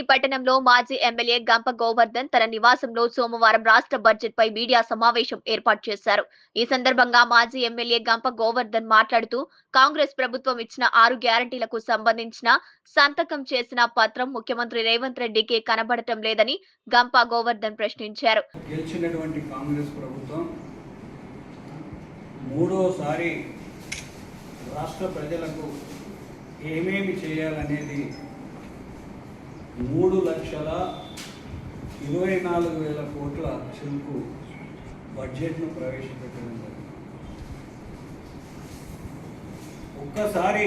కావలి పట్టణంలో మాజీ ఎమ్మెల్యే గంప గోవర్ధన్ తన నివాసంలో సోమవారం రాష్ట్ర బడ్జెట్ పై మీడియా సమావేశం ఏర్పాటు చేశారు. ఈ సందర్భంగా మాజీ ఎమ్మెల్యే గంప గోవర్ధన్ మాట్లాడుతూ కాంగ్రెస్ ప్రభుత్వం ఇచ్చిన 6 గ్యారంటీలకు సంబంధించిన సంతకం చేసిన పత్రం ముఖ్యమంత్రి రేవంత్ రెడ్డికి కనబడటం లేదని గంప గోవర్ధన్ ప్రశ్నించారు. గెలిచినటువంటి కాంగ్రెస్ ప్రభుత్వం మూడోసారి రాష్ట్ర ప్రజలకు ఏమేమి చేయాలనేది 3,24,000 కోట్ల చిలుకు బడ్జెట్ను ప్రవేశపెట్టడం జరిగింది. ఒక్కసారి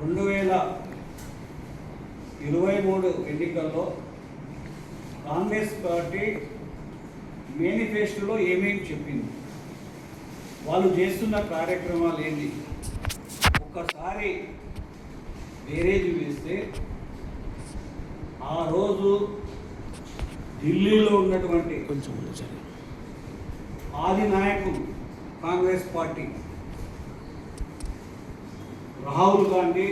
2023 ఎన్నికల్లో కాంగ్రెస్ పార్టీ మేనిఫెస్టోలో ఏమేమి చెప్పింది, వాళ్ళు చేస్తున్న కార్యక్రమాలు ఏంటి ఒక్కసారి బేరేజ్ వేస్తే ఆ రోజు ఢిల్లీలో ఉన్నటువంటి ఆది నాయకులు కాంగ్రెస్ పార్టీ రాహుల్ గాంధీ,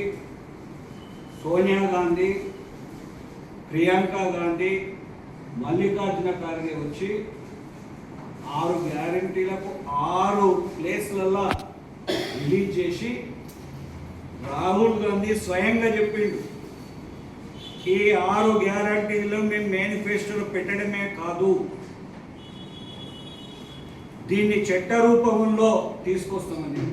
సోనియా గాంధీ, ప్రియాంక గాంధీ, మల్లికార్జున ఖార్గే వచ్చి 6 గ్యారంటీలకు 6 ప్లేస్లలో రిలీజ్ చేసి రాహుల్ గాంధీ స్వయంగా చెప్పిండు, ఈ 6 గ్యారంటీలు మేము మేనిఫెస్టోలో పెట్టడమే కాదు, దీన్ని చట్ట రూపంలో తీసుకొస్తామని,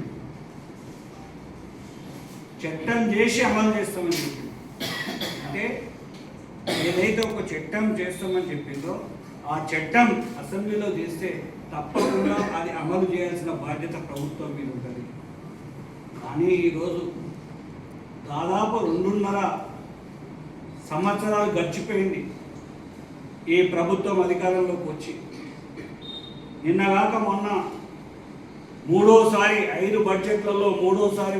చట్టం చేసి అమలు చేస్తామని చెప్పింది. అంటే ఏదైతే ఒక చట్టం చేస్తామని చెప్పిందో ఆ చట్టం అసెంబ్లీలో చేస్తే తప్పకుండా అది అమలు చేయాల్సిన బాధ్యత ప్రభుత్వం మీద ఉంటుంది. కానీ ఈరోజు దాదాపు 2.5 సంవత్సరాలు గడిచిపోయింది ఈ ప్రభుత్వం అధికారంలోకి వచ్చి. నిన్నగాక మొన్న మూడోసారి 5 బడ్జెట్లలో మూడోసారి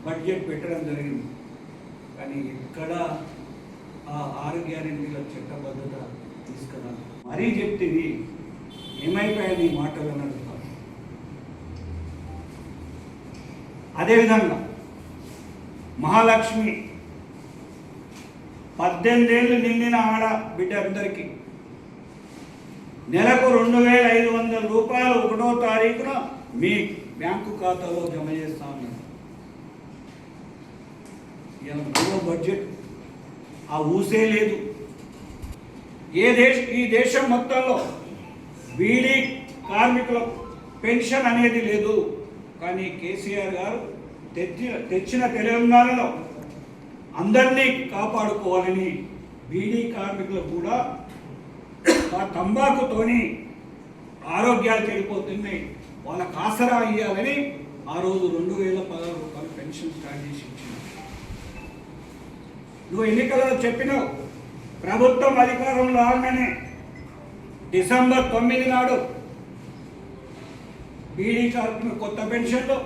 బడ్జెట్ పెట్టడం జరిగింది. కానీ ఎక్కడ ఆ 6 గ్యారెంటీల చట్టబద్ధత తీసుకురా మరీ చెప్తుంది. ఏమైపోయాయి ఈ మాటలు అని అడుగుతాను. అదేవిధంగా మహాలక్ష్మి 18 ఏళ్ళు నిండిన ఆడ బిడ్డ అందరికీ నెలకు 2,500 రూపాయలు 1వ తారీఖున మీ బ్యాంకు ఖాతాలో జమ చేస్తా ఉన్నారు. ఇలా మూడో బడ్జెట్ ఆ ఊసే లేదు. ఈ దేశం మొత్తంలో బీడీ కార్మికుల పెన్షన్ అనేది లేదు. కానీ కేసీఆర్ గారు తెచ్చిన తెలంగాణలో అందరినీ కాపాడుకోవాలని బీడీ కార్మికులకు కూడా ఆ తంబాకుతోని ఆరోగ్యాలు చెడిపోతున్నాయి, వాళ్ళకు ఆసరా ఇవ్వాలని ఆ రోజు 2,016 రూపాయలు పెన్షన్ స్టార్ట్ చేసి ఇచ్చింది. నువ్వు ఎన్నికలలో చెప్పినావు, ప్రభుత్వం అధికారంలో రాగానే డిసెంబర్ 9 నాడు బీడీ కార్మికులకు కొత్త పెన్షన్లు